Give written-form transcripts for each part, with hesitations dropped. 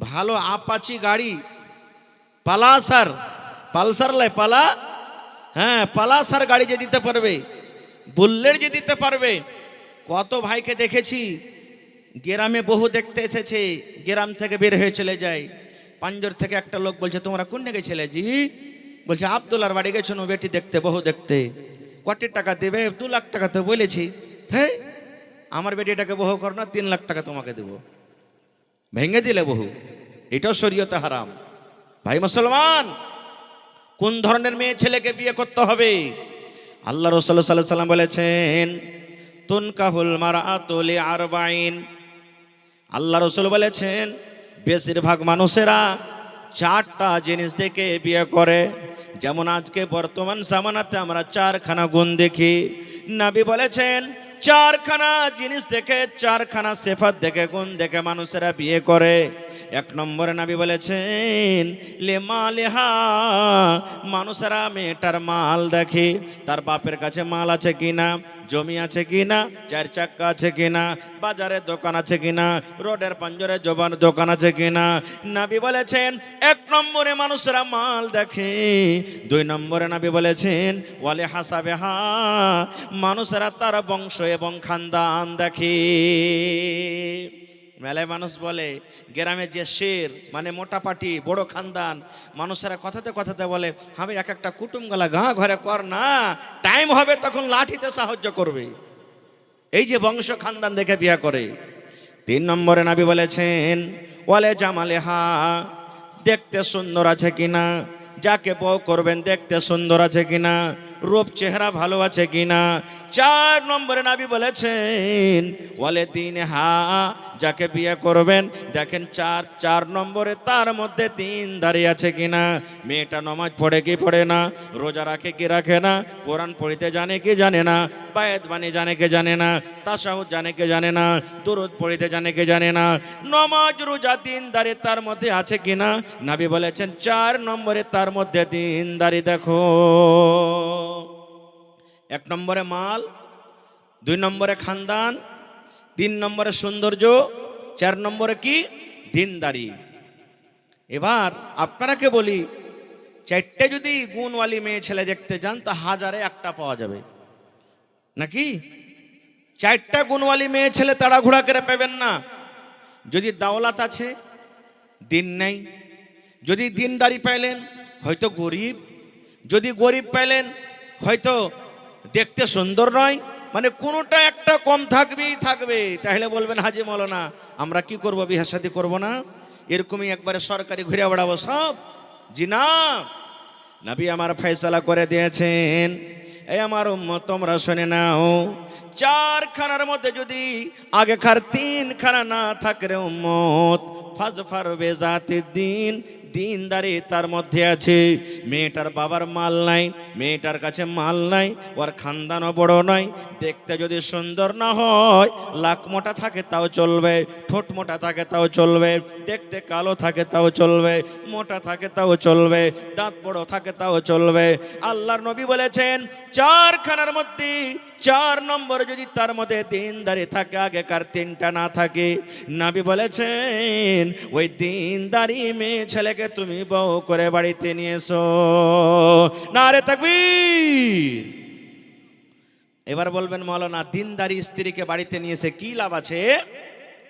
ভালো আপাচি গাড়ি, পালাসার, পালসার লাই পালা, হ্যাঁ পালাসার গাড়ি যে দিতে পারবে, বুল্লেট যে দিতে পারবে। কত ভাইকে দেখেছি গ্রামে বহু দেখতে এসেছে, গ্রাম থেকে বের হয়ে চলে যায়। পাঞ্জর থেকে একটা লোক বলছে, তোমরা কোন দিকে ছেলে জি? বলছে আব্দুল্লার বাড়ি গেছো বেটি দেখতে, বহু দেখতে। কত টাকা দেবে? 2 লাখ টাকা তো বলেছি। হ্যাঁ, আমার বেটিটাকে বহু কর না, 3 লাখ টাকা তোমাকে দেবো। ভেঙে দিলে বহু, এটাও শরীয়তে হারাম। ভাই মুসলমান, কোন ধরনের মেয়ে ছেলেকে বিয়ে করতে হবে? আল্লাহ রাসূল সাল্লাল্লাহু আলাইহি ওয়াসাল্লাম বলেছেন, তুনকাহুল মারআতু লিআরবাইন। আল্লাহ রাসূল বলেছেন, বেশিরভাগ মানুষেরা 4টা জিনিস দেখে বিয়ে করে। যেমন আজকে বর্তমান জামানাতে আমরা 4খানা গুণ দেখি। নবী বলেছেন 4খানা জিনিস দেখে, 4খানা সিফাত দেখে, গুণ দেখে মানুষেরা বিয়ে করে। 1 নম্বরে নবী বলেছেন লিমালিহা, মানুষেরা মেয়েটার মাল দেখে, তার বাপের কাছে মাল আছে কিনা, জমি আছে কিনা, 4 চাক্কা আছে কিনা, বাজারে দোকান আছে কিনা, রোডের পাঞ্জরে জবান দোকান আছে কিনা। নবী বলেছেন 1 নম্বরে মানুষেরা মাল দেখে। 2 নম্বরে নবী বলেছেন ওয়ালি হাসাবেহা, মানুষেরা তার বংশ এবং খানদান দেখে। মেলায় মানুষ বলে গ্রামের যে শের মানে মোটা পাটি বড় খানদান, মানুষেরা কথাতে কথাতে বলে আমি এক একটা কুটুম গলা গাঁ ঘরে কর না, টাইম হবে তখন লাঠিতে সাহায্য করবে। এই যে বংশ খানদান দেখে বিয়ে করে। 3 নম্বরে নবী বলেছেন ওয়ালে জামালেহা, দেখতে সুন্দর আছে কিনা, যাকে বউ করবেন দেখতে সুন্দর আছে কিনা, রূপ চেহারা ভালো আছে কিনা। 4 নম্বরে নবী বলেছেন ওয়ালে দীনহা, যাকে বিয়ে করবেন দেখেন 4 নম্বরে তার মধ্যে দীনদারি আছে কিনা। মেয়েটা নামাজ পড়ে কি পড়ে না, রোজা রাখে কি রাখে না, কোরআন পড়িতে জানে কি জানে না, বায়াত বাণী জানে কি জানে না, তাশাহুদ জানে কি জানে না, দুরূদ পড়িতে জানে কি জানে না, নামাজ রোজা দীনদারি তার মধ্যে আছে কিনা। নবী বলেছেন 4 নম্বরে তার মধ্যে দীনদারি দেখো। 1 নম্বরে মাল, 2 নম্বরে খানদান, 3 নম্বরে সৌন্দর্য, 4 নম্বরে কি দীনদারি। এবার আপনারাকে বলি 4টে যদি গুণওয়ালি মেয়ে ছেলে দেখতে যান তা 1000-এ 1টা পাওয়া যাবে নাকি? 4টা গুণওয়ালি মেয়ে ছেলে তাড়াহুড়া করে পাবেন না। যদি দাওলাত আছে, দিন নেই। যদি দিনদারি পাইলেন হয়তো গরিব, যদি গরিব পাইলেন হয়তো দেখতে সুন্দর নয়, মানে কোনোটা একটা কম থাকবেই থাকবে। তাহলে বলবেন হাজি মৌলানা আমরা কি করব, বিয়ে শাদী করবো না? এরকমই একবারে সরকারি ঘুরে বেড়াবো সব? জি না, নবী আমার ফয়সালা করে দিয়েছেন। এই আমার উম্মত তোমরা শুনে নাও, 4খানার মধ্যে যদি আগেকার 3খানা না থাকে রে উম্মত, ফাজফার বেজাতিদ দ্বীন, দীনদারি তার মধ্যে আছে। মেয়েটার বাবার মাল নাই, মেয়েটার কাছে মাল নাই, ওর খানদানও বড় নয়, দেখতে যদি সুন্দর না হয়, লাখ মোটা থাকে তাও চলবে, ঠোঁট মোটা থাকে তাও চলবে, দেখতে কালো থাকে তাও চলবে, মোটা থাকে তাও চলবে, দাঁত বড় থাকে তাও চলবে। আল্লাহর নবী বলেছেন 4খানার মধ্যে 4 নম্বর যদি তার মধ্যে দীনদারি থাকে, আগেকার 3টা না থাকে, নবী বলেছেন ওই দীনদারি মেয়ে ছেলেকে তুমি বউ করে বাড়িতে নিয়ে এসো। নারে তাকবীর। এবার বলবেন মাওলানা দীনদারি স্ত্রীকে বাড়িতে নিয়ে এসে কি লাভ আছে?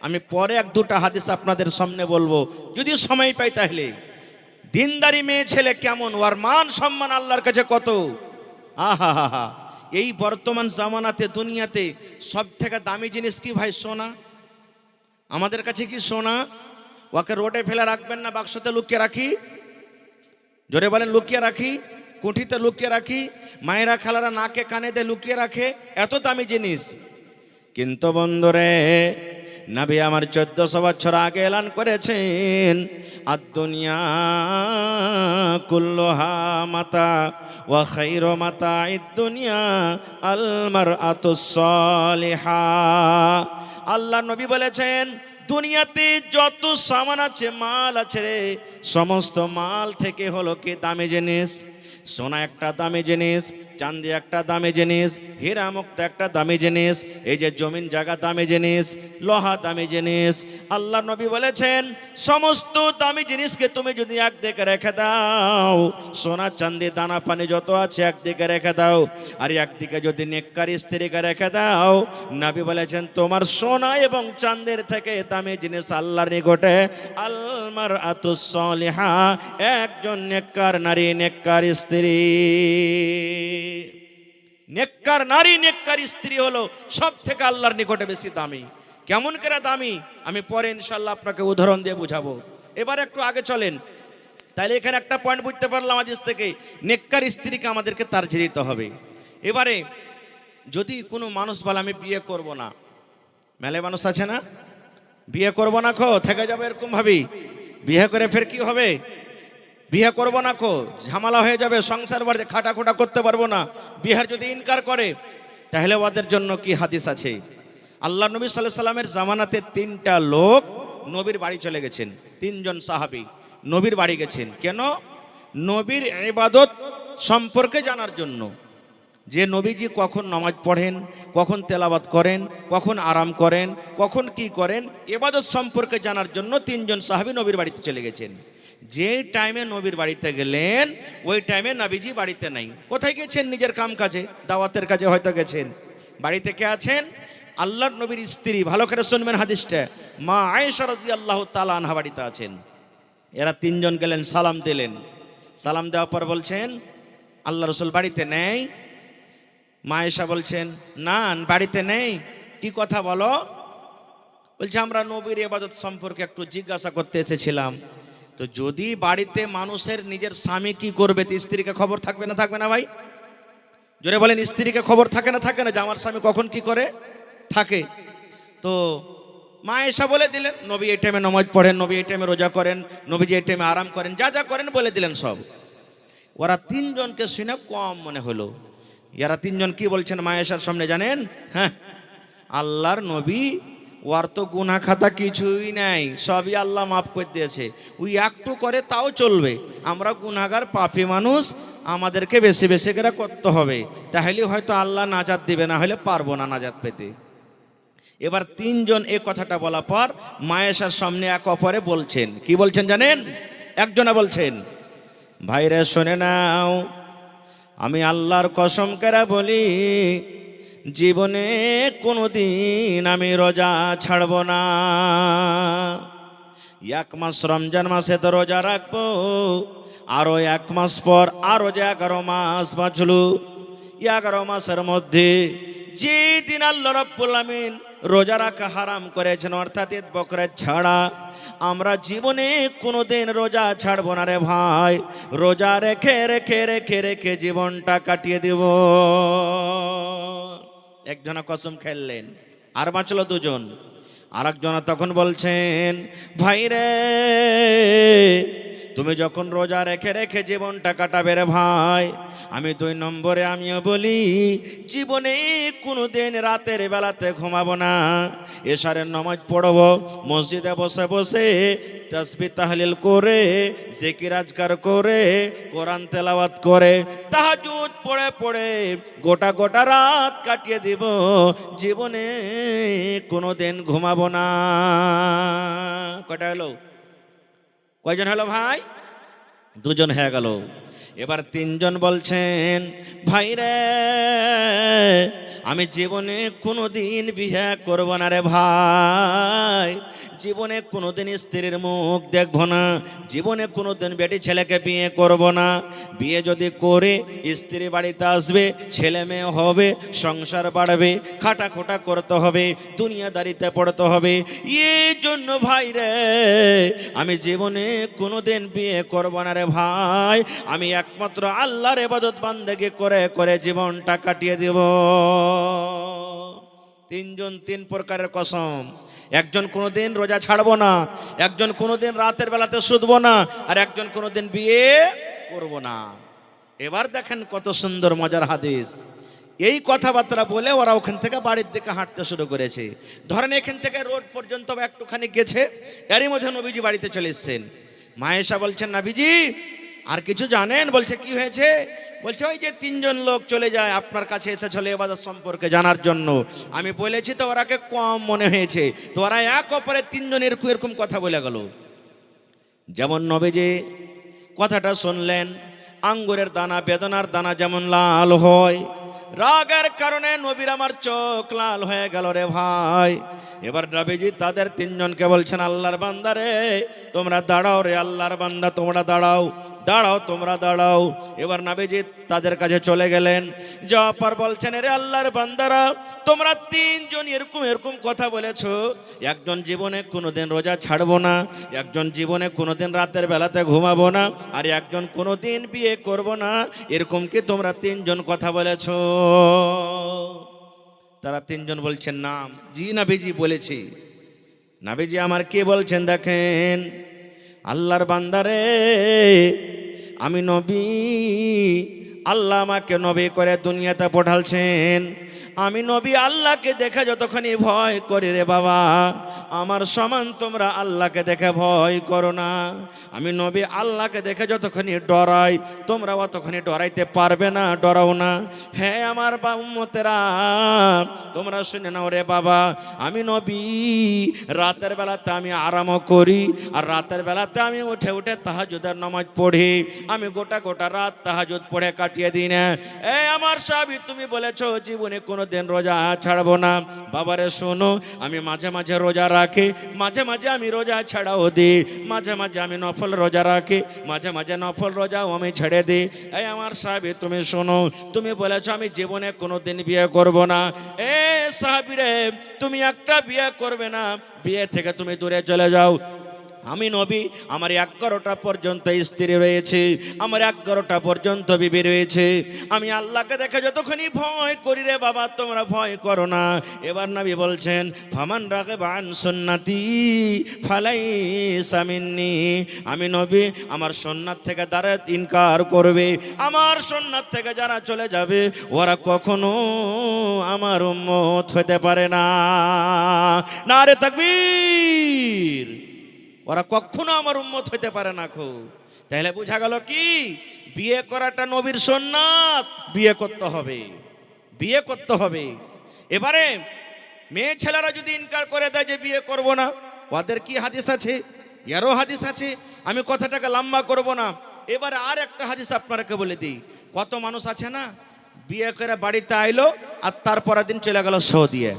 আমি পরে 1-2টা হাদিস আপনাদের সামনে বলবো যদি সময় পাই। তাহলে দীনদারি মেয়ে ছেলে কেমন, ওর মান সম্মান আল্লাহর কাছে কত। আহা হা হা, এই বর্তমান জামানাতে দুনিয়াতে সব থেকে দামি জিনিস কি ভাই? সোনা। আমাদের কাছে কি সোনা? ওকে রোডে ফেলে রাখবেন না, বাক্সতে লুকিয়ে রাখি? জোরে বলেন লুকিয়ে রাখি, কুঠিতে লুকিয়ে রাখি, মায়েরা খালারা নাকে কানে দিয়ে লুকিয়ে রাখে, এত দামি জিনিস। কিন্তু বন্ধুরে নবী আমার 1400 বছর আগে এলান করেছেন আদ-দুনিয়া কুল্লুহা মাতা ওয়া খায়রু মাতা'id দুনিয়া আল মারআতুস সালিহা। আল্লাহ নবী বলেছেন দুনিয়াতে যত সামান আছে, মাল আছে রে, সমস্ত মাল থেকে হলো কি দামি জিনিস? সোনা একটা দামি জিনিস, চাঁদি একটা দামি জিনিস, হীরা মুক্ত একটা দামি জিনিস, এই যে জমিন জায়গা দামি জিনিস, লোহা দামি জিনিস। আল্লাহ নবী বলেছেন সমস্ত দামি জিনিসকে তুমি যদি একদিকে রেখে দাও, সোনা চাঁদি দানা পানি যত আছে একদিকে রেখে দাও, আর একদিকে যদি নেককার স্ত্রীকে রেখে দাও, নবী বলেছেন তোমার সোনা এবং চাঁদের থেকে দামি জিনিস আল্লাহর নিকটে আলমার আতুস সলিহা, একজন নেককার নারী নেককার স্ত্রী। নেককার নারী নেককার স্ত্রী হলো সব থেকে আল্লাহর নিকটে বেশি দামি। কেমন করে দামি আমি পরে ইনশাল্লাহ আপনাকে উদাহরণ দিয়ে বুঝাবো। এবার একটু আগে চলেন। তাহলে এখানে একটা পয়েন্ট বুঝতে পারলাম আজ থেকে, নেককার স্ত্রীকে আমাদেরকে তারজিহ দিতে হবে। এবারে যদি কোনো মানুষ বলে আমি বিয়ে করব না, মেলে মানুষ আছে না, বিয়ে করব না খো থেকে যাবে এরকম ভাবি, বিয়ে করে ফের কি হবে, বিয়ে করব না খো ঝামেলা হয়ে যাবে, সংসার বাড়িতে খাটাখোটা করতে পারবো না, বিয়ের যদি ইনকার করে, তাহলে ওদের জন্য কি হাদিস আছে। আল্লাহ নবী সাল্লাল্লাহু আলাইহি সাল্লামের জামানাতে 3টা লোক নবীর বাড়ি চলে গেছেন, 3জন সাহাবী নবীর বাড়ি গেছেন। কেন? নবীর ইবাদত সম্পর্কে জানার জন্য, যে নবীজি কখন নামাজ পড়েন, কখন তেলাওয়াত করেন, কখন আরাম করেন, কখন কি করেন, ইবাদত সম্পর্কে জানার জন্য 3জন সাহাবী নবীর বাড়িতে চলে গেছেন। যে টাইমে নবীর বাড়িতে গেলেন ওই টাইমে নবীজি বাড়িতে নাই। কোথায় গেছেন? নিজের কাম কাজে, দাওয়াতের কাজে হয়তো গেছেন। বাড়িতে কে আছেন? আল্লাহর নবীর স্ত্রী, ভালো করে শুনবেন হাদিসটা, মা আয়েশা রাদিয়াল্লাহু তাআলা আনহা বাড়িতে আছেন। এরা 3জন গেলেন, সালাম দিলেন। সালাম দেওয়ার পর বলছেন আল্লাহ রাসূল বাড়িতে নেই। মা আয়েশা বলছেন না বাড়িতে নেই। কি কথা বলো? বলছে আমরা নবীর ইবাদত সম্পর্কে একটু জিজ্ঞাসা করতে এসেছিলাম। তো যদি বাড়িতে মানুষের নিজের স্বামী কি করবে, তো স্ত্রীকে খবর থাকবে না থাকবে না ভাই? জোরে বলেন, স্ত্রীকে খবর থাকে না থাকে না যে আমার স্বামী কখন কি করে থাকে? তো মা আয়েশা বলে দিলেন নবী এই টাইমে নামাজ পড়েন, নবী এই টাইমে রোজা করেন, নবীজি এই টাইমে আরাম করেন, যা যা করেন বলে দিলেন সব। ওরা 3জনকে শুনে কম মনে হলো। এরা 3জন কি বলছেন মা আয়েশার সামনে জানেন? হ্যাঁ, আল্লাহর নবী ওর তো গুনাহ খাতা কিছুই নাই, সবই আল্লাহ মাফ করে দিয়েছে, ওই একটু করে তাও চলবে, আমরা গুনাহগার পাপী মানুষ, আমাদেরকে বেশি বেশি করে করতে হবে, তাহলে হয়তো আল্লাহ নাজাত দিবে, না হলে পারবো না নাজাত পেতে। এবার 3জন এই কথাটা বলার পর মা আয়েশার সামনে এক অপরে বলছেন, কি বলছেন জানেন? একজনে বলছেন ভাইরে শুনে নাও, আমি আল্লাহর কসম করে বলি জীবনে কোনোদিন আমি রোজা ছাড়ব না। 1 মাস রমজান মাসে তো রোজা রাখবো, আরো 1 মাস পর আরো যে 11 মাস বাঁচলো, 11 মাসের মধ্যে যে দিন আল্লাহ রাব্বুল আমিন রোজা রাখা হারাম করেছেন, অর্থাৎ ঈদ বকরিদ ছাড়া, আমরা জীবনে কোনোদিন রোজা ছাড়বো না রে ভাই। রোজা রেখে রেখে রেখে রেখে জীবনটা কাটিয়ে দেব। একজনা কসম খেললেন, আর বাঁচলো 2জন। আর একজনা তখন বলছেন ভাই রে, তুমি যখন রোজা রেখে রেখে জীবনটা কাটাবে রে ভাই, আমি 2 নম্বরে আমিও বলি জীবনে কোনোদিন রাতের বেলাতে ঘুমাবো না, এশারের নামাজ পড়বো, মসজিদে বসে বসে তাসবিহ তাহলিল করে, জিকির আজকার করে, কোরআন তেলাওয়াত করে, তাহাজ্জুদ পড়ে পড়ে গোটা গোটা রাত কাটিয়ে দিব, জীবনে কোনোদিন ঘুমাবো না। কয়টা হলো? কয়জন হলো ভাই? 2জন হয়ে গেল। এবার 3জন বলছেন ভাই রে, আমি জীবনে কোনোদিন বিয়ে করব না রে ভাই, জীবনে কোনোদিন স্ত্রীর মুখ দেখবো না, জীবনে কোনোদিন বেটি ছেলেকে বিয়ে করব না, বিয়ে যদি করে স্ত্রী বাড়িতে আসবে, ছেলে মেয়ে হবে, সংসার বাড়বে, খাটাখোটা করতে হবে, দুনিয়াদারিতে পড়তে হবে, এই জন্য ভাই রে আমি জীবনে কোনোদিন বিয়ে করব না রে ভাই, আমি একমাত্র আল্লাহর ইবাদত বান্দেগি করে করে জীবনটা কাটিয়ে দেব। 3জন 3 প্রকারের কসম। একজন কোনোদিন রোজা ছাড়বো না, একজন কোনোদিন রাতের বেলাতে শুধবো না, আর একজন কোনোদিন বিয়ে করব না। এবার দেখেন কত সুন্দর মজার হাদিস। এই কথাবার্তা বলে ওরা ওখান থেকে বাড়ির দিকে হাঁটতে শুরু করেছে। ধরেন এখান থেকে রোড পর্যন্ত একটুখানি গেছে, এরই মধ্যে নবীজি বাড়িতে চলে এসেছেন। মা আয়েশা বলছেন নবীজি আর কিছু জানেন? বলছে কি হয়েছে? বলছে ওই যে তিনজন লোক চলে যায় আপনার কাছে এসেছিল ইবাদত সম্পর্কে জানার জন্য, আমি বলেছি তো ওরাকে কম মনে হয়েছে, তো ওরা এক অপরে তিনজন এরকম এরকম কথা বলে গেল। যেমন নবীজি কথাটা শুনলেন, আঙ্গুরের দানা বেদনার দানা যেমন লাল হয়, রাগের কারণে নবীর আমার চোখ লাল হয়ে গেল রে ভাই। এবার নবীজি তাদের তিনজনকে বলছেন, আল্লাহর বান্দা রে তোমরা দাঁড়াও, রে আল্লাহর বান্দা তোমরা দাঁড়াও, দাঁড়াও তোমরা দাঁড়াও। এবার নবীজি তাদের কাছে চলে গেলেন, যাওয়ার পর বলছেন, রে আল্লাহর বান্দারা তোমরা তিনজন এরকম এরকম কথা বলেছো, একজন জীবনে কোনোদিন রোজা ছাড়বো না, একজন জীবনে কোনোদিন রাতের বেলাতে ঘুমাবো না, আর একজন কোনোদিন বিয়ে করব না, এরকম কি তোমরা তিনজন কথা বলেছো? তারা তিনজন বলছেন নাম, জি নবীজি বলেছি। নবীজি আমার কে বলছেন দেখেন, আল্লাহর বান্দারে আমি নবী, আল্লাহ আমাকে নবী করে দুনিয়াতে পাঠালছেন, আমি নবী আল্লাহকে দেখে যতক্ষণই ভয় করি রে বাবা, আমার সমান তোমরা আল্লাহকে দেখে ভয় করো না। আমি নবী আল্লাহকে দেখে যতক্ষণই ডরাই, তোমরা অতক্ষণই ডরাইতে পারবে না, ডরাও না। হ্যাঁ আমার উম্মতেরা তোমরা শুনে নাও রে বাবা, আমি নবী রাতের বেলাতে আমি আরাম করি, আর রাতের বেলাতে আমি উঠে উঠে তাহাজ্জুদের নামাজ পড়ি, আমি গোটা গোটা রাত তাহাজ্জুদ পড়ে কাটিয়ে দিই না। এই আমার সাহাবী তুমি বলেছো জীবনে কোনোদিন রোজা ছাড়বো না, বাবারে শোনো আমি মাঝে মাঝে রোজা রাখি, মাঝে মাঝে আমি রোজা ছাড়াও দিই, মাঝে মাঝে আমি নফল রোজা রাখি, মাঝে মাঝে নফল রোজাও আমি ছেড়ে দিই। এই আমার সাহাবী তুমি শোনো, তুমি বলেছো আমি জীবনে কোনোদিন বিয়ে করব না। এ সাহাবী রে তুমি একটা বিয়ে করবে না, বিয়ে থেকে তুমি দূরে চলে যাও। আমি নবী, আমার 11টা পর্যন্ত স্ত্রী রয়েছে, আমার 11টা পর্যন্ত বিবি রয়েছে, আমি আল্লাহকে দেখে যতক্ষণই ভয় করি রে বাবা তোমরা ভয় করো না। এবার নবী বলছেন, ফামান রাগিবা আন সুন্নতি ফালাইসা মিন্নি, আমি নবী আমার সুন্নাত থেকে যারা ইনকার করবে, আমার সুন্নাত থেকে যারা চলে যাবে, ওরা কখনো আমার উম্মত হতে পারে না। নারে তাকবীর, ওরা কখনো আমার উম্মত হইতে পারে না। তাহলে বোঝা গেল কি, বিয়ে করাটা নবীর সুন্নাত, বিয়ে করতে হবে, বিয়ে করতে হবে। এবারে মেয়ে ছেলেরা যদি ইনকার করে দেয় যে বিয়ে করব না, ওদের কি হাদিস আছে? এরও হাদিস আছে, আমি কথাটাকে লম্বা করব না। এবারে আর একটা হাদিস আপনাকে বলে দিই, কত মানুষ আছে না বিয়ে করে বাড়িতে আইলো আর তারপরের দিন চলে গেল সৌদিয়ে,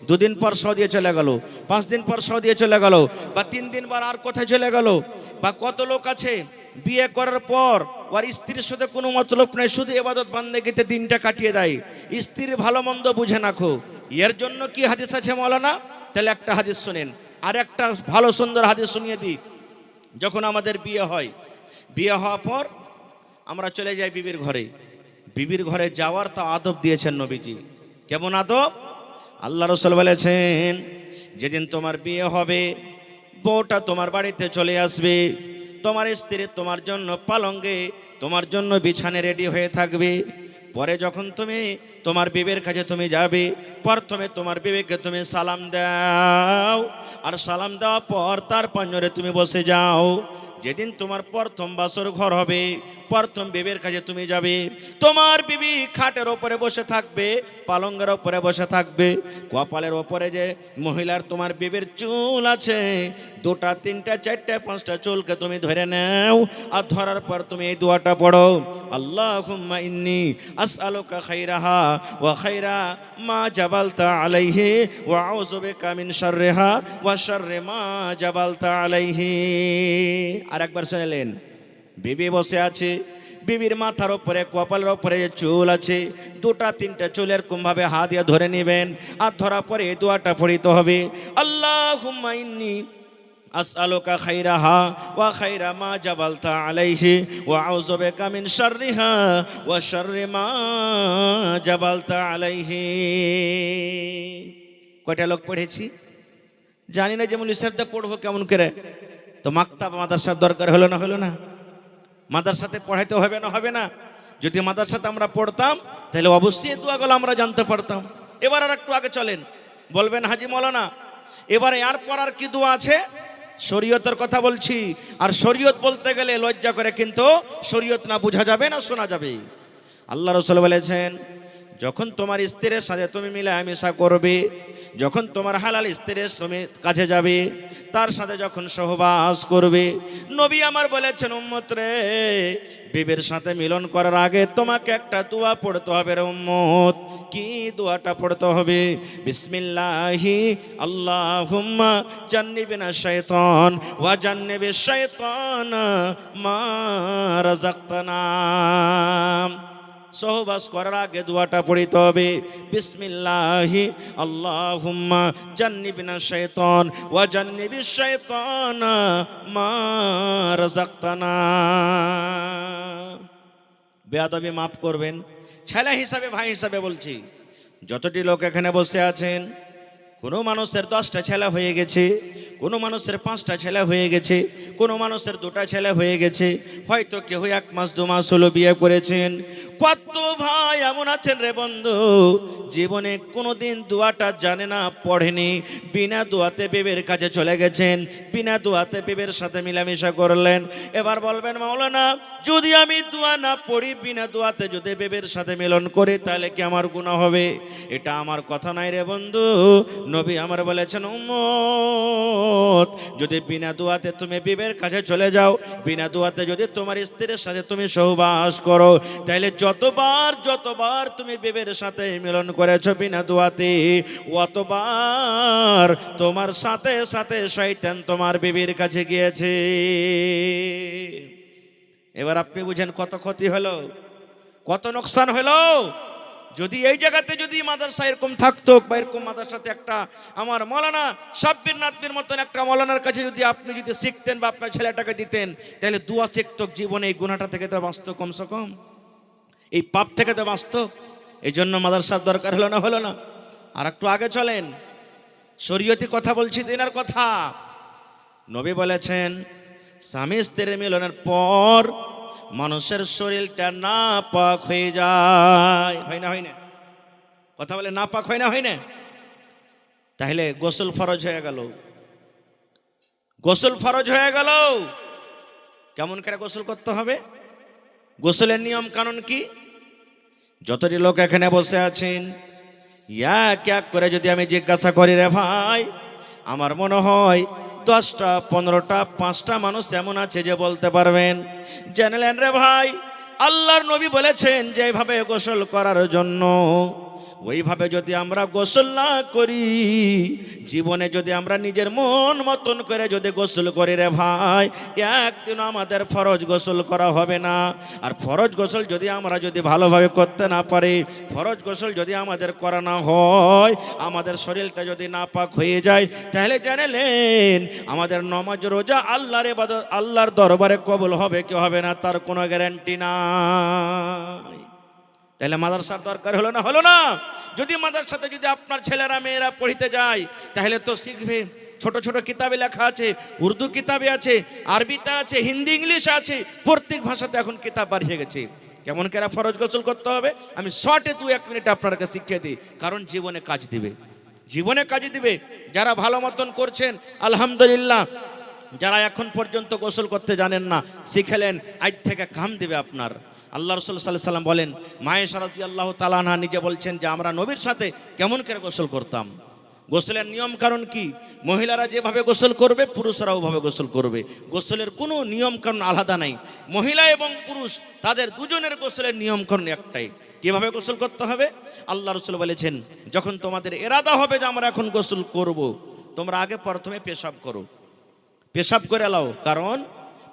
2 দিন পর সৌদিয়ে চলে গেল, 5 দিন পর সৌদিয়ে চলে গেল, বা 3 দিন পর আর কোথায় চলে গেল। বা কত লোক আছে বিয়ে করার পর ওর স্ত্রীর সাথে কোনো মতলব নেই, শুধু ইবাদত বান্দেগিতে দিনটা কাটিয়ে দেয়, স্ত্রীর ভালো মন্দ বুঝে না। এর জন্য কি হাদিস আছে মাওলানা? তাহলে একটা হাদিস শুনেন, আর একটা ভালো সুন্দর হাদিস শুনিয়ে দিই। যখন আমাদের বিয়ে হয়, বিয়ে হওয়ার পর আমরা চলে যাই বিবির ঘরে, বিবির ঘরে যাওয়ার তা আদব দিয়েছেন নবীজি। কেমন আদব? আল্লাহ রাসূল বলেছেন, যেদিন তোমার বিয়ে হবে বউটা তোমার বাড়িতে চলে আসবে, তোমার স্ত্রী তোমার জন্য পালঙ্গে তোমার জন্য বিছানে রেডি হয়ে থাকবে। পরে যখন তুমি তোমার বিবির কাছে তুমি যাবে, প্রথমে তোমার বিবিকে তুমি সালাম দাও, আর সালাম দেওয়ার পর তার পাঞ্জরে তুমি বসে যাও। যেদিন তোমার প্রথম বাসর ঘর হবে, প্রথম বিবির কাছে তুমি যাবে, তোমার বিবি খাটের ওপরে বসে থাকবে, পালঙ্গের ওপরে বসে থাকবে, কপালের ওপরে যে মহিলার তোমার বিবির চুল আছে, 2টা 3টা 4টা 5টা চুলকে তুমি ধরে নাও, আর ধরার পর তুমি এই দোয়াটা পড়ো, আল্লাহুম্মা ইন্নী আসআলুকা খাইরাহা ওয়া খাইরা মা জাবালতা আলাইহি ওয়া আউযু বিকা মিন শাররিহা ওয়া শাররি মা জাবালতা আলাইহি। আর একবার শুনলেন, বিবি বসে আছে, বিবির মাথার উপরে কপালের উপরে যে চুল আছে, 2টা 3টা চুল এরকম ভাবে হাত দিয়ে ধরে নেবেন, আর ধরার পরে এই দোয়াটা পড়িতে হবে, আল্লাহুম্মা ইন্নী আসআলুকা খাইরাহা ওয়া খাইরা মা জাবালতা আলাইহি ওয়া আউযু বিকা মিন শাররিহা ওয়া শাররি মা জাবালতা আলাইহি। কয়টা লোক পড়েছি জানি না, যেমন হিসাবটা পড়বো কেমন করে। তো মাকতাব মাদ্রাসার দরকার হলো না? মাদ্রাসাতে পড়াইতে হবে না? হবে না? যদি মাদ্রাসাতে আমরা পড়তাম তাহলে অবশ্যই এই দোয়াগুলো আমরা জানতে পারতাম। এবার আর একটু আগে চলেন, বলবেন হাজি মাওলানা এবারে এরপর আর কি দোয়া আছে? শরীয়তের কথা বলছি, আর শরীয়ত বলতে গেলে লজ্জা করে, কিন্তু শরীয়ত না বোঝা যাবে না শোনা যাবে। আল্লাহ রাসূল বলেছেন, যখন তোমার স্ত্রীর সাথে তুমি মিলামেশা করবে, যখন তোমার হালাল স্ত্রীর কাছে যাবে, তার সাথে যখন সহবাস করবে, নবী আমার বলেছেন, উম্মত রে, বিবির সাথে মিলন করার আগে তোমাকে একটা দোয়া পড়তে হবে রে উম্মত। কি দোয়াটা পড়তে হবে? বিসমিল্লাহি আল্লাহুম্মা জান্নিবিনা শাইতান ওয়া জান্নিবিশ শাইতানা মা রাযাকতানা। সহবাস করার আগে দোয়াটা পড়তে হবে, বিসমিল্লাহি আল্লাহুম্মা জান্নিবিনা শাইতান ওয়া জান্নিবিশ শাইতানা মা রাযাকতানা। বেয়াদবি মাফ করবেন, ছেলে হিসাবে, ভাই হিসাবে বলছি। যতটি লোক এখানে বসে আছেন, কোনো মানুষের 10টা ছেলে হয়ে গেছে, কোনো মানুষের 5টা ছেলে হয়ে গেছে, কোনো মানুষের 2টা ছেলে হয়ে গেছে, হয়তো কেউ 1 মাস 2 মাস হলো বিয়ে করেছেন। কত ভাই এমন আছেন রে বন্ধু, জীবনে কোনোদিন দোয়াটা জানে না, পড়েনি, বিনা দোয়াতে বেবের কাছে চলে গেছেন, বিনা দোয়াতে বেবের সাথে মিলামেশা করলেন। এবার বলবেন, মাওলানা যদি আমি দোয়া না পড়ি, বিনা দোয়াতে যদি বেবের সাথে মিলন করি, তাহলে কি আমার গুনাহ হবে? এটা আমার কথা নাই রে বন্ধু। নবী আমার বলেছেন, উম্মত, যদি বিনা দোয়াতে তুমি বিবের কাছে চলে যাও, বিনা দোয়াতে যদি তোমার স্ত্রীর সাথে তুমি সহবাস করো, তাহলে যতবার তুমি বিবের সাথে মিলন করেছো বিনা দোয়াতে, অতবার তোমার সাথে সাথে শয়তান তোমার বিবির কাছে গিয়েছে। এবার আপনি বুঝেন কত ক্ষতি হলো, কত নোকসান হলো। যদি এই জায়গাতে যদি মাদ্রাসা এরকম থাকতো, বা এরকম মাদ্রাসাতে একটা আমার মৌলানা সাব্বির নাতবির মতন একটা মৌলানার কাছে যদি আপনি যদি শিখতেন বা আপনার ছেলেটাকে দিতেন, তাহলে দোয়া শিখত, জীবনে এই গুনাহটা থেকে তো বাঁচত, কমসে কম এই পাপ থেকে তো বাঁচত। এই জন্য মাদ্রাসার দরকার হলো না। আর একটু আগে চলেন, শরীয়তি কথা বলছি, দিনের কথা। নবী বলেছেন, স্বামী স্ত্রীর মিলনের পর মানুষের শরীরটা নাপাক হয়ে যায়। হয় না? কথা বলে নাপাক হয় না? তাহলে গোসল ফরজ হয়ে গেল, গোসল ফরজ হয়ে গেল। কেমন করে গোসল করতে হবে? গোসলের নিয়ম কানুন কি? যতটি লোক এখানে বসে আছেন, এক এক করে যদি আমি জিজ্ঞাসা করি রে ভাই, আমার মনে হয় 10টা 15টা 5টা মানুষ এমন আছে যে বলতে পারবেন। জানলেন রে ভাই, আল্লাহর নবী বলেছেন যে এইভাবে গোসল করার জন্য, ওইভাবে যদি আমরা গোসল না করি, জীবনে যদি আমরা নিজের মন মতন করে যদি গোসল করি রে ভাই, একদিন আমাদের ফরজ গোসল করা হবে না। আর ফরজ গোসল যদি আমরা যদি ভালোভাবে করতে না পারি, ফরজ গোসল যদি আমাদের করা না হয়, আমাদের শরীরটা যদি নাপাক হয়ে যায়, তাহলে জানেন আমাদের নামাজ রোজা আল্লাহর ইবাদত আল্লাহর দরবারে কবুল হবে কি হবে না, তার কোনো গ্যারান্টি নাই। তাহলে মাদ্রাসার দরকার হলো না? যদি মাদ্রাসাতে যদি আপনার ছেলেরা মেয়েরা পড়িতে যায়, তাহলে তো শিখবে। ছোট ছোট কিতাবে লেখা আছে, উর্দু কিতাবে আছে, আরবিতে আছে, হিন্দি ইংলিশ আছে, প্রত্যেক ভাষাতে এখন কিতাব বাড়িয়ে গেছে। কেমন করে ফরজ গোসল করতে হবে আমি শর্টে 2-1 মিনিট আপনাকে শিখিয়ে দিই, কারণ জীবনে কাজ দিবে, জীবনে কাজ দিবে। যারা ভালো মতন করছেন আলহামদুলিল্লাহ, যারা এখন পর্যন্ত গোসল করতে জানেন না, শিখেলেন, আজ থেকে কাম দিবে আপনার। আল্লাহ রাসূল সাল্লাল্লাহু আলাইহি ওয়াসাল্লাম বলেন, মায়েশা রাদিয়াল্লাহু তাআলা আনহা নিজে বলছেন যে আমরা নবীর সাথে কেমন করে গোসল করতাম। গোসলের নিয়ম কারণ কি? মহিলারা যেভাবে গোসল করবে, পুরুষরাও ওভাবে গোসল করবে। গোসলের কোনো নিয়ম কারণ আলাদা নাই। মহিলা এবং পুরুষ তাদের দুজনের গোসলের নিয়ম কারণ একটাই। কিভাবে গোসল করতে হবে? আল্লাহ রাসূল বলেছেন, যখন তোমাদের ইরাদা হবে যে আমরা এখন গোসল করব, তোমরা আগে প্রথমে পেশাব করো, পেশাব করে লাও। কারণ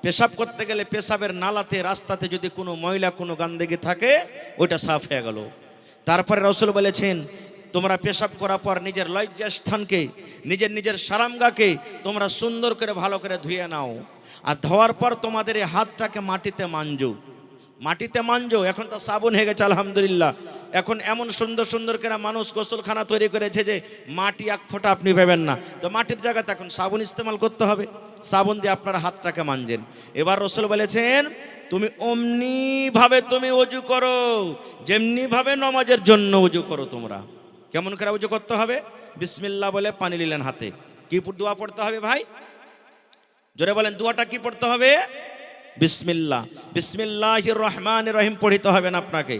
পেশাব করতে গেলে পেশাবের নালাতে, রাস্তাতে যদি কোনো ময়লা কোনো গন্ধগি থাকে, ওইটা সাফ হয়ে গেল। তারপরে রাসূল বলেছেন, তোমরা পেশাব করার পর নিজের লজ্জাস্থানকে, নিজের সারামগাকে তোমরা সুন্দর করে ভালো করে ধুয়ে নাও। আর ধোয়ার পর তোমাদের এই হাতটাকে মাটিতে মাঞ্জো। এখন তো সাবুন হয়ে গেছে আলহামদুলিল্লাহ। এখন এমন সুন্দর সুন্দর করে মানুষ গোসলখানা তৈরি করেছে যে মাটি এক ফোঁটা আপনি পাবেন না। তো মাটির জায়গাতে এখন সাবুন ইস্তেমাল করতে হবে, সাবুন দিয়ে আপনার হাতটাকে মানজেন। এবার রাসূল বলেছেন, তুমি অমনি ভাবে তুমি ওযু করো, যেমনি ভাবে নামাজের জন্য ওযু করো। তোমরা কেমন করে ওযু করতে হবে? বিসমিল্লাহ বলে পানি নিলেন হাতে। কি দোয়া পড়তে হবে ভাই? জোরে বলেন, দোয়াটা কি পড়তে হবে? বিসমিল্লাহির রহমানির রহিম পড়িতে হবে না আপনাকে।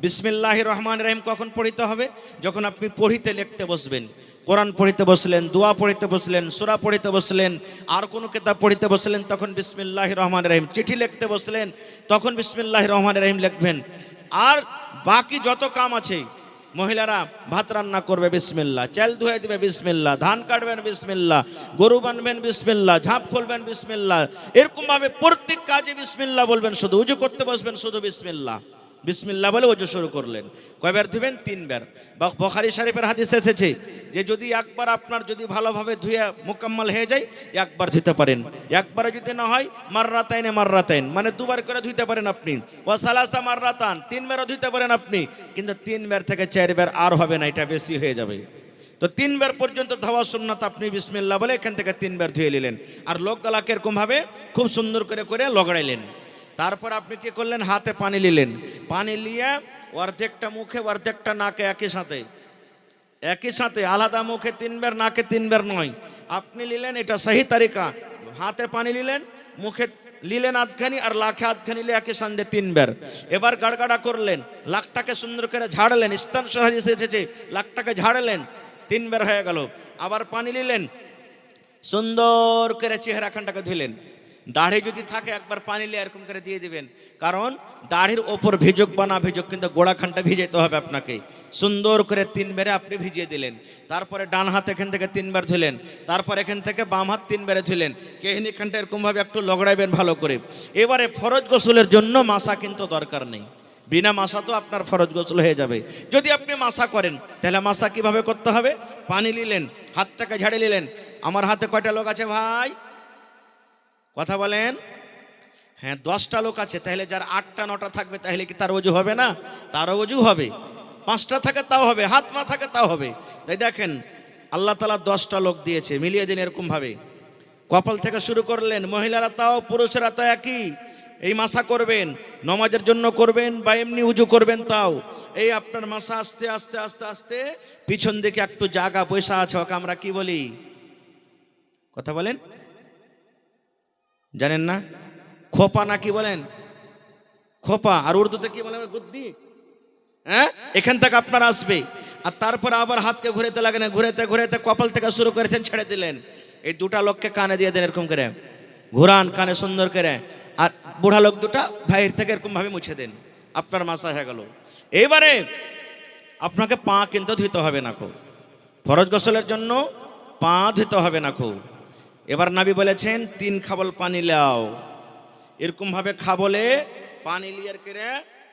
বিসমিল্লাহির রহমানির রহিম কখন পড়িতে হবে? যখন আপনি পড়িতে লিখতে বসবেন, কোরআন পড়িতে বসলেন, দোয়া পড়িতে বসলেন, সূরা পড়িতে বসলেন, আর কোনো কিতাব পড়িতে বসলেন, তখন বিসমিল্লাহির রহমানির রহিম। চিঠি লিখতে বসলেন, তখন বিসমিল্লাহির রহমানির রহিম লিখবেন। আর বাকি যত কাম আছে, মহিলারা ভাত রান্না করবে বিসমিল্লাহ, চাল ধুয়ে দিবে বিসমিল্লাহ, ধান কাটবেন বিসমিল্লাহ, গরু বানবেন বিসমিল্লাহ, ঝাঁপ খুলবেন বিসমিল্লাহ, এরকম ভাবে প্রত্যেক কাজে বিসমিল্লাহ বলবেন। শুধু উজু করতে বসবেন, শুধু বিসমিল্লাহ বিসমিল্লাহ বলে ওযু শুরু করলেন। কয়বার ধুবেন? 3 বার। বুখারী শরীফের হাদিস এসেছে যে যদি একবার আপনার যদি ভালোভাবে ধুয়ে মুকাম্মাল হয়ে যায়, একবার ধুতে পারেন। একবারে যদি না হয় মাররাতাইনে মাররাতাইন, মানে 2 বার করে ধুতে পারেন আপনি। ওয়া সালাসা মাররাতান, 3 বারও ধুতে পারেন আপনি। কিন্তু 3 বার থেকে 4 বার আর হবে না, এটা বেশি হয়ে যাবে। তো 3 বার পর্যন্ত ধোয়া সুন্নাত। আপনি বিসমিল্লাহ বলে এখান থেকে 3 বার ধুয়ে নিলেন। আর লোক গলাকে এরকম ভাবে খুব সুন্দর করে করে লগড়াইলেন। তারপর আপনি কি করলেন? হাতে পানি নিলেন। পানি নিয়ে অর্ধেকটা মুখে অর্ধেকটা নাকে একই সাথে আলাদা মুখে 3 বার, নাকে 3 বার নয়। আপনি নিলেন, এটা সহি তরিকা। হাতে পানি নিলেন, মুখে নিলেন আধখানি, আর লাখে আধখানি নিলে একই সঙ্গে 3 বার। এবার গাড়গাড়া করলেন, লাকটাকে সুন্দর করে ঝাড়লেন। ইস্তান হাদিস এসেছে, লাকটাকে ঝাড়লেন, 3 বার হয়ে গেল। আবার পানি নিলেন, সুন্দর করে চেহারাখানটাকে ধুলেন। দাড়ি যদি থাকে একবার পানি নিয়ে এরকম করে দিয়ে দিবেন, কারণ দাড়ির ওপর ভিজুক বা না ভিজুক, কিন্তু গোড়াখানটা ভিজাইতে হবে আপনাকে। সুন্দর করে 3 বারে আপনি ভিজিয়ে দিলেন। তারপরে ডান হাত এখান থেকে 3 বার ধুলেন, তারপর এখান থেকে বাম হাত 3 বারে ধুলেন। কেহিনিখানটা এরকমভাবে একটু লগড়াইবেন ভালো করে। এবারে ফরজ গোসলের জন্য মাসা কিন্তু দরকার নেই। বিনা মাসা তো আপনার ফরজ গোসল হয়ে যাবে। যদি আপনি মাসা করেন, তাহলে মাসা কিভাবে করতে হবে? পানি নিলেন, হাতটাকে ঝাড়ে নিলেন। আমার হাতে কয়টা লোক আছে ভাই? কথা বলেন। হ্যাঁ, 10টা লোক আছে। তাহলে যার 8টা 9টা থাকবে, তাহলে কি তার ওযু হবে না? তারও ওযু হবে। 5টা থাকে তাও হবে, হাত না থাকে তাও হবে। তাই দেখেন, আল্লাহ তাআলা 10টা লোক দিয়েছে, মিলিয়ে দিন এরকম ভাবে। কপাল থেকে শুরু করলেন, মহিলারা তাও পুরুষেরা তো একই। এই মাসা করবেন, নামাজের জন্য করবেন বা এমনি উজু করবেন, তাও এই আপনার মাসা আস্তে আস্তে আস্তে আস্তে পিছন দিকে একটু জায়গা পয়সা আছে, ওকে আমরা কি বলি? কথা বলেন, জানেন না? খোপা না কি বলেন? খোপা। আর উর্দুতে কি বলে? গুদ্দি। হ্যাঁ, এখান থেকে আপনার আসবে। আর তারপর আবার হাতকে ঘুরাতে লাগেন, ঘুরাতে ঘুরাতে কপাল থেকে শুরু করেছেন, ছেড়ে দিলেন। এই 2টা লোককে কানে দিয়ে দেন এরকম করে, ঘুরান কানে সুন্দর করে। আর বুড়া লোক 2টা ভাইয়ের থেকে এরকম ভাবে মুছে দেন, আপনার মাসা হয়ে গেল। এবারে আপনাকে পা কিন্তু ধুতে হবে না খুব। ফরজ গোসলের জন্য পা ধুতে হবে না খুব। এবার নবী বলেছেন 3 খাবল পানি লাও। এরকম ভাবে খাবলে পানি লিয়ার করে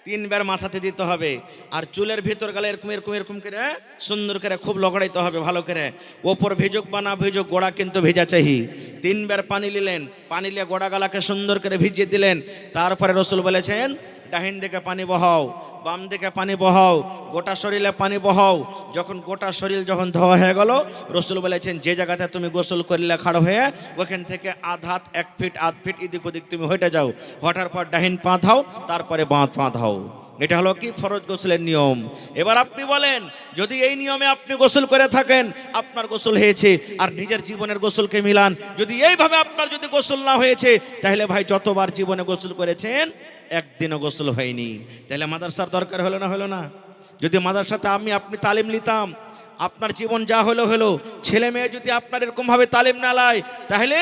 3 বার মাথাতে দিতে হবে। আর চুলের ভিতর গেলে এরকম এরকম এরকম করে সুন্দর করে খুব লগড়াইতে হবে ভালো করে। ওপর ভিজুক বা না ভিজুক, গোড়া কিন্তু ভেজা চাই। 3 বার পানি নিলেন, পানি নিয়ে গোড়া গালাকে সুন্দর করে ভিজিয়ে দিলেন। তারপরে রাসূল বলেছেন, ডাহিন দিকে পানি বহাও, বাম দিকে পানি বহাও, গোটা শরীরে পানি বহাও। যখন গোটা শরীর যখন ধোয়া হয়ে গেল, রাসূল বলেছেন যে জায়গাতে তুমি গোসল করলে খাড়া হয়ে, ওখান থেকে আধ 1 ফিট আধ ফিট এদিক ওদিক তুমি হেঁটে যাও। হঠার পর ডাহিন পা ধাও, তারপরে বাঁ পা ধাও। এটা হলো কি? ফরজ গোসলের নিয়ম। এবার আপনি বলেন, যদি এই নিয়মে আপনি গোসল করে থাকেন, আপনার গোসল হয়েছে। আর নিজের জীবনের গোসলকে মিলান, যদি এইভাবে আপনার যদি গোসল না হয়েছে, তাহলে ভাই যতবার জীবনে গোসল করেছেন, একদিনও গোসল হয়নি। তাহলে মাদ্রাসার দরকার হলো না? হলো না? যদি মাদ্রাসাতে আপনি তালিম নিতাম, আপনার জীবন যা হলো হলো। ছেলে মেয়ে যদি আপনার এরকম ভাবে তালিম না লায়, তাহলে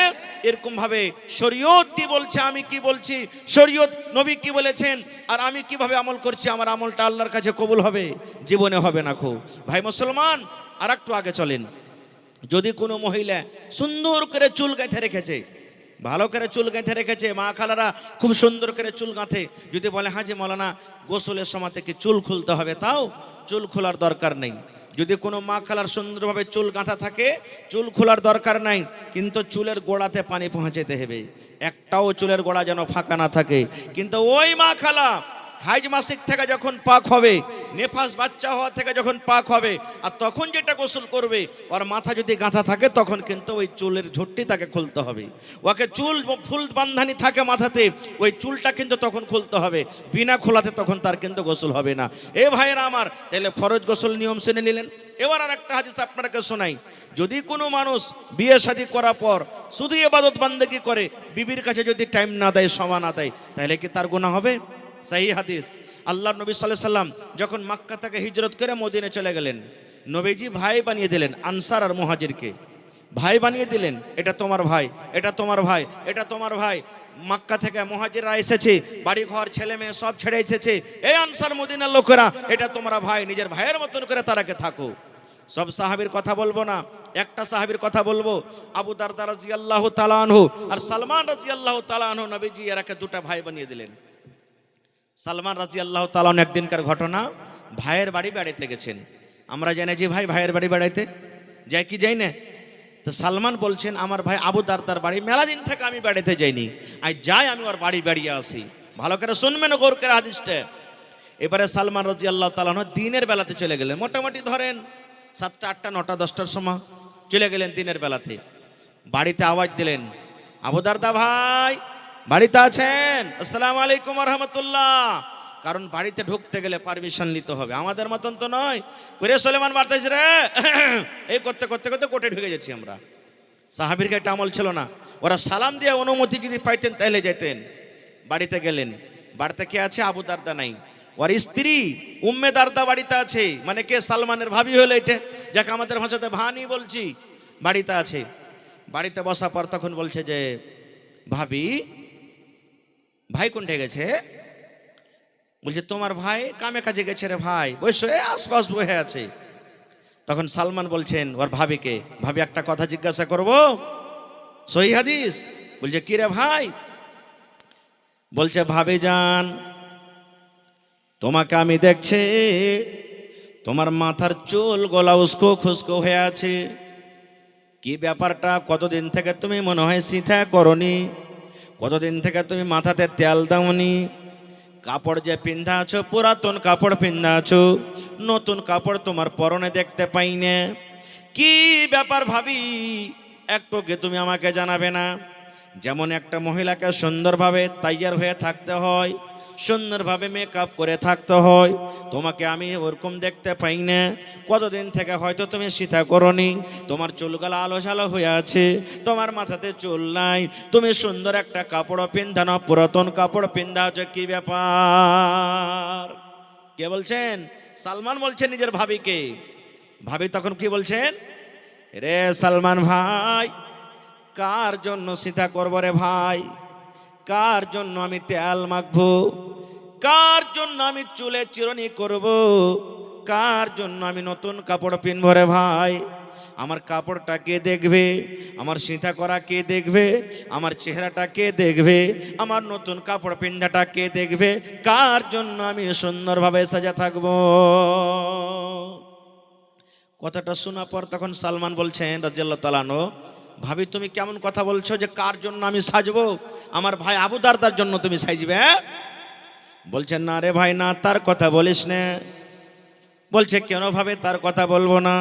এরকম ভাবে শরীয়ত কি বলছে, আমি কি বলছি, শরীয়ত নবী কি বলেছেন, আর আমি কিভাবে আমল করছি, আমার আমলটা আল্লাহর কাছে কবুল হবে? জীবনে হবে না খুব। ভাই মুসলমান, আর একটু আগে চলেন। যদি কোনো মহিলা সুন্দর করে চুল গাঁথে রেখেছে, ভালো করে চুল গাঁথে রেখেছে, মা খালারা খুব সুন্দর করে চুল গাঁথে, যদি বলে হ্যাঁ যে মৌলানা গোসলের সময় থেকে চুল খুলতে হবে, তাও চুল খোলার দরকার নেই। যদি কোনো মা খালার সুন্দরভাবে চুল গাঁথা থাকে, চুল খোলার দরকার নাই, কিন্তু চুলের গোড়াতে পানি পৌঁছাতে হবে। একটাও চুলের গোড়া যেন ফাঁকা না থাকে। কিন্তু ওই মা খালা হাইজ মাসিক থেকে যখন পাক হবে, নেফাস বাচ্চা হওয়া থেকে যখন পাক হবে, আর তখন যেটা গোসল করবে, ওর মাথা যদি গাঁথা থাকে, তখন কিন্তু ওই চুলের ঝুঁটি তাকে খুলতে হবে। ওকে চুল ফুল বান্ধানি থাকে মাথাতে, ওই চুলটা কিন্তু তখন খুলতে হবে। বিনা খোলাতে তখন তার কিন্তু গোসল হবে না। এ ভাইয়েরা আমার, তাহলে ফরজ গোসল নিয়ম শুনে নিলেন। এবার আর একটা হাদিস আপনাকে শোনাই। যদি কোনো মানুষ বিয়ে শাদী করার পর শুধু ইবাদত বান্দেগি করে, বিবির কাছে যদি টাইম না দেয়, সময় না দেয়, তাহলে কি তার গুনাহ হবে? সহি হাদিস। আল্লাহ নবী সাল্লাল্লাহু আলাইহি সাল্লাম যখন মক্কা থেকে হিজরত করে মদিনে চলে গেলেন, নবীজি ভাই বানিয়ে দিলেন আনসার আর মুহাজিরকে, ভাই বানিয়ে দিলেন। এটা তোমার ভাই, এটা তোমার ভাই, এটা তোমার ভাই। মক্কা থেকে মুহাজিররা এসেছে, বাড়ি ঘর ছেলে মেয়ে সব ছেড়ে এসেছে। এই আনসার মদিনার লোকেরা, এটা তোমরা ভাই, নিজের ভাইয়ের মতন করে তারাকে থাকো। সব সাহাবীর কথা বলবো না, একটা সাহাবীর কথা বলবো। আবু দারদা রাদিয়াল্লাহু তাআলা আনহু আর সালমান রাদিয়াল্লাহু তাআলা আনহু, নবীজি এরাকে দুটো ভাই বানিয়ে দিলেন। সালমান রাদিয়াল্লাহু তাআলা আনহু একদিনকার ঘটনা, ভাইয়ের বাড়ি বেড়াইতে গেছেন। আমরা জানি যে ভাই ভাইয়ের বাড়ি বেড়াইতে যাই কি যাই না? তো সালমান বলছেন, আমার ভাই আবু দারদার বাড়ি মেলা দিন থেকে আমি বেড়াতে যাইনি, আজ যাই আমি ওর বাড়ি বেড়িয়ে আসি। ভালো করে শুনবেন, গৌর করে হাদিসটা। এবারে সালমান রাদিয়াল্লাহু তাআলা আনহু দিনের বেলাতে চলে গেলেন, মোটামুটি ধরেন 7টা 8টা 9টা 10টার সময় চলে গেলেন দিনের বেলাতে। বাড়িতে আওয়াজ দিলেন, আবু দারদা ভাই বাড়িতে আছেন? আসসালামু আলাইকুম ওয়া রাহমাতুল্লাহ। কারণ বাড়িতে ঢুকতে গেলে পারমিশন নিতে হবে, আমাদের মতন তো নয়। করে সুলেমান বাড়তেছে রে, এই করতে করতে করতে কোর্টে ঢুকে যাচ্ছি আমরা। সাহাবীরকে এটা আমল ছিল না, ওরা সালাম দিয়ে অনুমতি যদি পাইতেন তাহলে যেতেন। বাড়িতে গেলেন, বাড়িতে কে আছে? আবু দারদা নাই, ওর স্ত্রী উম্মে দারদা বাড়িতে আছে। মানে কে? সালমানের ভাবি হলো এটা, যাকে আমাদের ভাষাতে ভানি বলছি, বাড়িতে আছে। বাড়িতে বসা পর তখন বলছে যে, ভাবি ভাই কোনটা গেছে? বলছে তোমার ভাই কামে কাজে গেছে রে ভাই, বসে আশপাশ বসে আছে। তখন সালমান বলছেন ওর ভাবিকে, ভাবি একটা কথা জিজ্ঞাসা করব, সহি হাদিস। বলছে কি রে ভাই? বলছে ভাবি যান, তোমাকে আমি দেখছি, তোমার মাথার চুল গলা উস্কো খুস্কো হয়ে আছে। কি ব্যাপারটা? কতদিন থেকে তুমি মনে হয় সিথা করনি, কতদিন থেকে তুমি মাথাতে তেল দাওনি, কাপড় যে পিন্ধা আছো পুরাতন কাপড় পিন্ধা আছো, নতুন কাপড় তোমার পরনে দেখতে পাই না। কি ব্যাপার ভাবি? একটু কি তুমি আমাকে জানাবে না? যেমন একটা মহিলাকে সুন্দরভাবে তৈয়ার হয়ে থাকতে হয়, সুন্দরভাবে মেকআপ করে থাকতে হয়, তোমাকে আমি ওরকম দেখতে পাই না। কতদিন থেকে হয়তো তুমি সীতা করনি, তোমার চুলগুলো আলো ঝালো হয়ে আছে, তোমার মাথাতে চুল নাই, তুমি সুন্দর একটা কাপড় পিন্ধানো, পুরাতন কাপড় পিন্ধা আছো, কি ব্যাপার? কে বলছেন? সালমান বলছেন নিজের ভাবিকে। ভাবি তখন কি বলছেন, রে সালমান ভাই, কার জন্য সীতা করবো রে ভাই? কার জন্য আমি তেল মাখবো? কার জন্য আমি চুলে চিরুনি করব? কার জন্য আমি নতুন কাপড় পিনবো রে ভাই? আমার কাপড়টা কে দেখবে? আমার সীতা করা কে দেখবে? আমার চেহারাটা কে দেখবে? আমার নতুন কাপড় পিন্ধাটা কে দেখবে? কার জন্য আমি সুন্দরভাবে সাজা থাকবো? কথাটা শোনা পর তখন সালমান বলছেন রাদিয়াল্লাহু তাআলা আনহু, ভাবি তুমি কেমন কথা বলছো যে কার জন্য আমি সাজবো? আমার ভাই আবু দারদার জন্য তুমি সাজবে? বলছেন না রে ভাই না, তার কথা বলিস না। বলছে কেন ভাবে তার কথা বলবো না?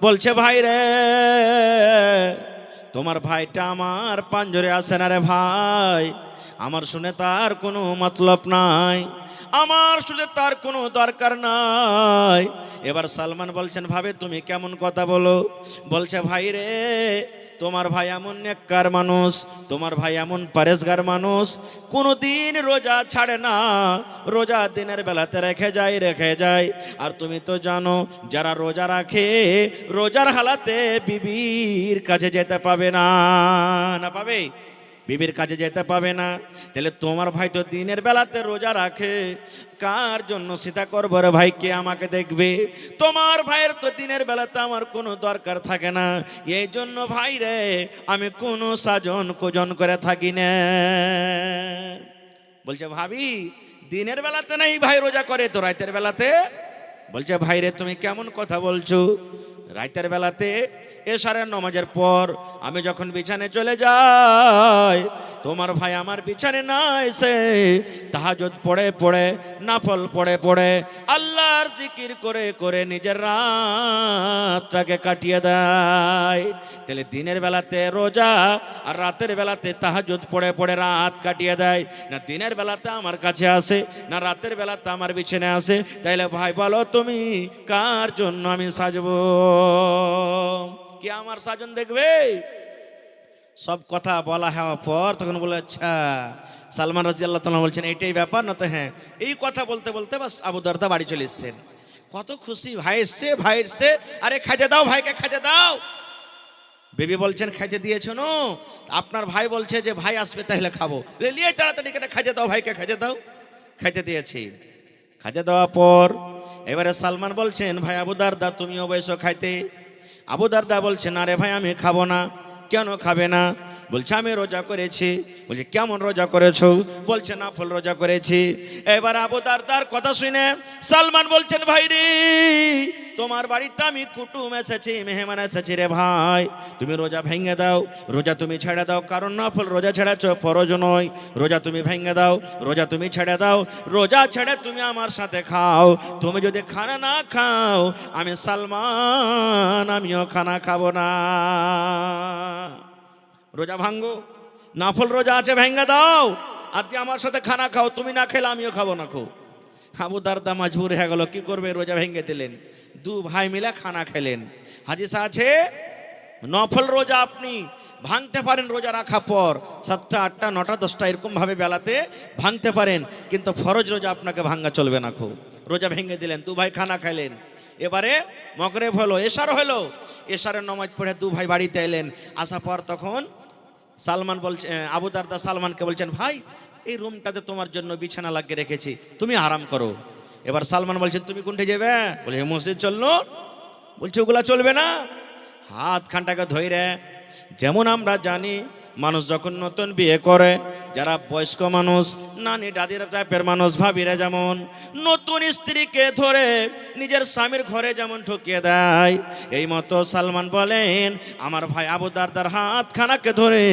বলছে ভাই রে, তোমার ভাইটা আমার পাঞ্জরে আসে না রে ভাই, আমার শুনে তার কোনো মতলব নাই, আমার শুনে তার কোনো দরকার নাই। এবার সালমান বলছেন, ভাবে তুমি কেমন কথা বলো? বলছে ভাই রে, তোমার ভাই এমন নেককার মানুষ, তোমার ভাই এমন পরেশগার মানুষ, কোনো দিন রোজা ছাড়ে না, রোজা দিনের বেলাতে রেখে যায়। আর তুমি তো জানো যারা রোজা রাখে, রোজার হালাতে বিবির কাছে যেতে পাবে না, না পাবে? বিবির কাছে যেতে পাবে না। তাহলে তোমার ভাই তো দিনের বেলাতে রোজা রাখে, কার জন্য সীতা করবো রে ভাই? কে আমাকে দেখবে? তোমার ভাইয়ের তো দিনের বেলাতে আমার কোনো দরকার থাকে না, এই জন্য ভাই রে আমি কোনো সাজন কোজন করে থাকি না। বলছে ভাবি দিনের বেলাতে নাই ভাই রোজা করে, তো রাতের বেলাতে? বলছে ভাই রে তুমি কেমন কথা বলছো? রাতের বেলাতে এশারের নামাজের পর আমি যখন বিছানে চলে যাই, তোমার ভাই আমার বিছানে না এসে তাহাজ্জুদ পড়ে নাফল পড়ে আল্লাহর জিকির করে নিজের রাতটাকে কাটিয়ে দেয়। তাহলে দিনের বেলাতে রোজা আর রাতের বেলাতে তাহাজ্জুদ পড়ে রাত কাটিয়ে দেয়, না দিনের বেলাতে আমার কাছে আসে, না রাতের বেলাতে আমার বিছানে আসে? তাইলে ভাই বলো তুমি কার জন্য আমি সাজবো? কে আমার সাজন দেখবে? সব কথা বলা হওয়ার পর তখন বলে আচ্ছা, সালমান রাদিয়াল্লাহু তাআলা বলছেন এইটাই ব্যাপার, না তো হ্যাঁ। এই কথা বলতে বলতে বাস আবু দারদা বাড়ি চলে এসছেন। কত খুশি, ভাই এসছে, ভাই এসছে, আরে খাজা দাও, ভাইকে খাজা দাও। বেবি বলছেন খাইতে দিয়েছো নো, আপনার ভাই বলছে যে ভাই আসবে তাহলে খাবো, নিয়ে তাড়াতাড়ি কেটে খাইতে দাও, ভাইকে খাইতে দাও। খাইতে দিয়েছি। খাইতে দেওয়ার পর এবারে সালমান বলছেন ভাই আবু দারদা তুমিও বসো খাইতে। আবু দারদা বলছেন আরে ভাই আমি খাবো না। কেন খাবে না? বলছে আমি রোজা করেছি। বলছে কেমন রোজা করেছো? বলছে নাফল রোজা করেছি। এবার আবু দারদার কথা শুনে সালমান বলছেন ভাই রে, তোমার বাড়িতে আমি কুটুম এসেছি, মেহমান এসেছি রে ভাই, তুমি রোজা ভেঙে দাও, রোজা তুমি ছেড়ে দাও, কারণ নফল রোজা ছেড়েছ, ফরজ নয়। রোজা তুমি ভেঙে দাও, রোজা তুমি ছেড়ে দাও, রোজা ছেড়ে তুমি আমার সাথে খাও। তুমি যদি খানা না খাও, আমি সালমান আমিও খানা খাবো না। রোজা ভাঙ্গো, নাফল রোজা আছে ভেঙে দাও, আর দিয়ে আমার সাথে খানা খাও, তুমি না খেলে আমিও খাবো না। খো আবু দারদা মজবুর হয়ে গেল, কি করবে, রোজা ভেঙে দিলেন। দু ভাই মিলে খানা খেলেন। হাদিস আছে নফল রোজা আপনি ভাঙতে পারেন রোজা রাখা পর, 7টা 8টা 9টা 10টা এরকম ভাবে বেলাতে ভাঙতে পারেন, কিন্তু ফরজ রোজা আপনাকে ভাঙা চলবে না। খুব রোজা ভেঙে দিলেন, দু ভাই খানা খাইলেন। এবারে মগরিব হলো, এশার হলো, এশারের নামাজ পড়ে দু ভাই বাড়িতে এলেন। আসার পর তখন সালমান বলছে, আবু দারদা সালমানকে বলছেন ভাই এই রুমটাতে তোমার জন্য বিছানা লাগিয়ে রেখেছি, তুমি আরাম করো। এবার সালমান বলছেন তুমি কোনটা যাবে? বলে মসজিদ চললো। বলছে ওগুলা চলবে না, হাত খানটাকে ধরে। যেমন আমরা জানি মানুষ যখন নতুন বিয়ে করে, যারা বয়স্ক মানুষ, নানি দাদিরা টাইপের মানুষ, ভাবিরা যেমন নতুন স্ত্রীকে ধরে নিজের স্বামীর ঘরে যেমন ঢুকিয়ে দেয়, এই মতো সালমান বলেন আমার ভাই আবু দারদার হাত খানাকে ধরে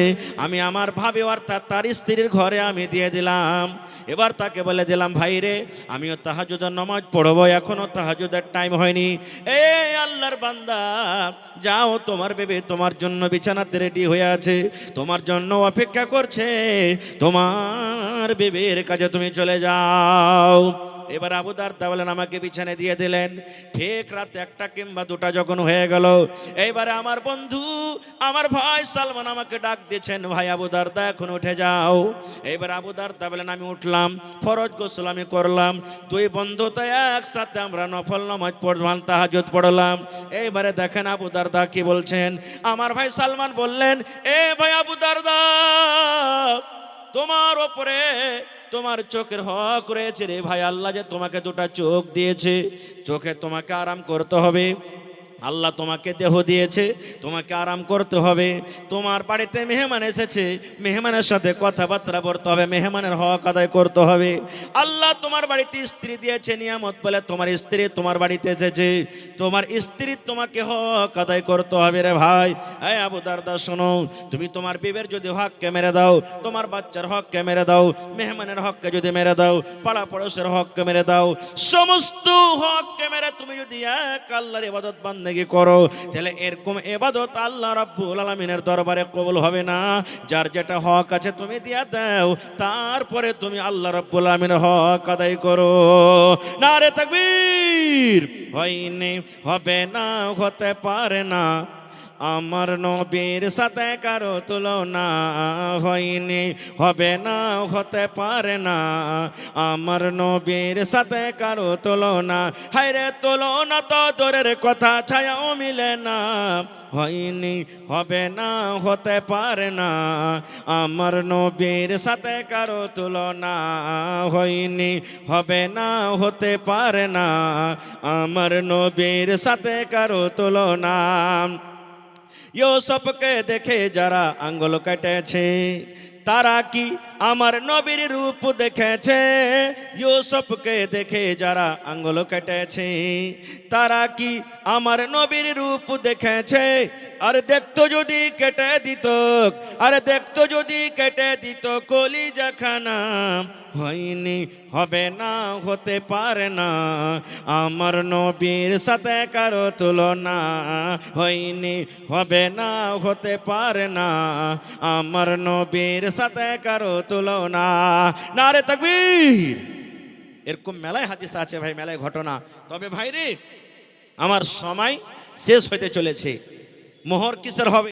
আমি আমার ভাবি অর্থাৎ তার স্ত্রীর ঘরে আমি দিয়ে দিলাম। এবার তাকে বলে দিলাম ভাই রে আমিও তাহাজ্জুদের নামাজ পড়বো, এখনো তাহাজ্জুদের টাইম হয়নি। এই আল্লাহর বান্দা যাও, তোমার বেবি তোমার জন্য বিছানাতে রেডি হয়ে আছে, তোমার জন্য অপেক্ষা করছে, তোমার বেবির কাছে তুমি চলে যাও। এবার আবু দারদা বলেন আমাকে বিছানে দিয়ে দিলেন। ঠিক রাত 1টা কিংবা 2টা যখন হয়ে গেল, এইবারে আমার বন্ধু আমার ভাই সালমান আমাকে ডাক দিয়েছেন, ভাই আবু দারদা এখন উঠে যাও। এইবার আবু দারদা বলেন আমি উঠলাম, ফরজ গোসল আমি করলাম, দুই বন্ধু তো একসাথে আমরা নফল নামাজ পড়লাম, তাহাজ্জুদ পড়লাম। এইবারে দেখেন আবু দারদা কি বলছেন। আমার ভাই সালমান বললেন এ ভাই আবু দারদা, তোমার ওপরে তোমার চোখের হক রয়েছে রে ভাই, আল্লাহ যে তোমাকে 2টা চোখ দিয়েছে, চোখে তোমাকে আরাম করতে হবে। আল্লাহ তোমাকে দেহ দিয়েছে, তোমাকে আরাম করতে হবে। তোমার বাড়িতে মেহমান এসেছে, মেহমানের সাথে কথাবার্তা বলতে হবে, মেহমানের হক আদায় করতে হবে। আল্লাহ তোমার বাড়িতে স্ত্রী দিয়েছে নিয়ামত বলে, তোমার স্ত্রী তোমার বাড়িতে এসেছে, তোমার স্ত্রী তোমাকে হক আদায় করতে হবে রে ভাই। এই আবু দারদা শোনো, তুমি তোমার বিবের যদি হককে মেরে দাও, তোমার বাচ্চার হককে মেরে দাও, মেহমানের হককে যদি মেরে দাও, পাড়া পড়োশের হককে মেরে দাও, সমস্ত হককে মেরে তুমি যদি এক আল্লাহর ইবাদত বান্দেগি করো, তাহলে এরকম ইবাদত আল্লাহ রাব্বুল আলামিনের দরবারে কবুল হবে না। যার যেটা হক আছে তুমি দিয়া দাও, তারপরে তুমি আল্লাহ রাব্বুল আলামিনের হক আদায় করো। নারে তাকবীর। হয়নি, হবে না, হতে পারে না, আমার নবীর সাথে কারো তুলনা, হয়নি, হবে না, হতে পারে না, আমার নবীর সাথে কারো তুলনা। হায়রে তুলনা তো দূরের কথা, ছায়াও মিলে না, হয়নি, হবে না, হতে পারে না, আমার নবীর সাথে কারো তুলনা, হয়নি, হবে না, হতে পারে না, আমার নবীর সাথে কারো তুলনা। ইউসুফকে দেখে যারা আঙ্গুল কেটেছে, তারা কি আমার নবীর রূপ দেখেছে? ইউসুফকে দেখে যারা আঙ্গুল কেটেছে, তারা কি আমার নবীর রূপ দেখেছে? আর দেখতো যদি কেটে দিত, আর দেখতো যদি কেটে দিত কলিজা খানা, হয়নি, হবে না, হতে পারে না, আমার নবীর সাথে কারো তুলনা, হয়নি, হবে না, হতে পারে না, আমার নবীর সাথে কারো তুলনা। নারে তাকবীর। এরকম মেলায় হাদিস আছে ভাই, মেলায় ঘটনা। তবে ভাই রে আমার সময় শেষ হতে চলেছে, মোহর কিসের হবে?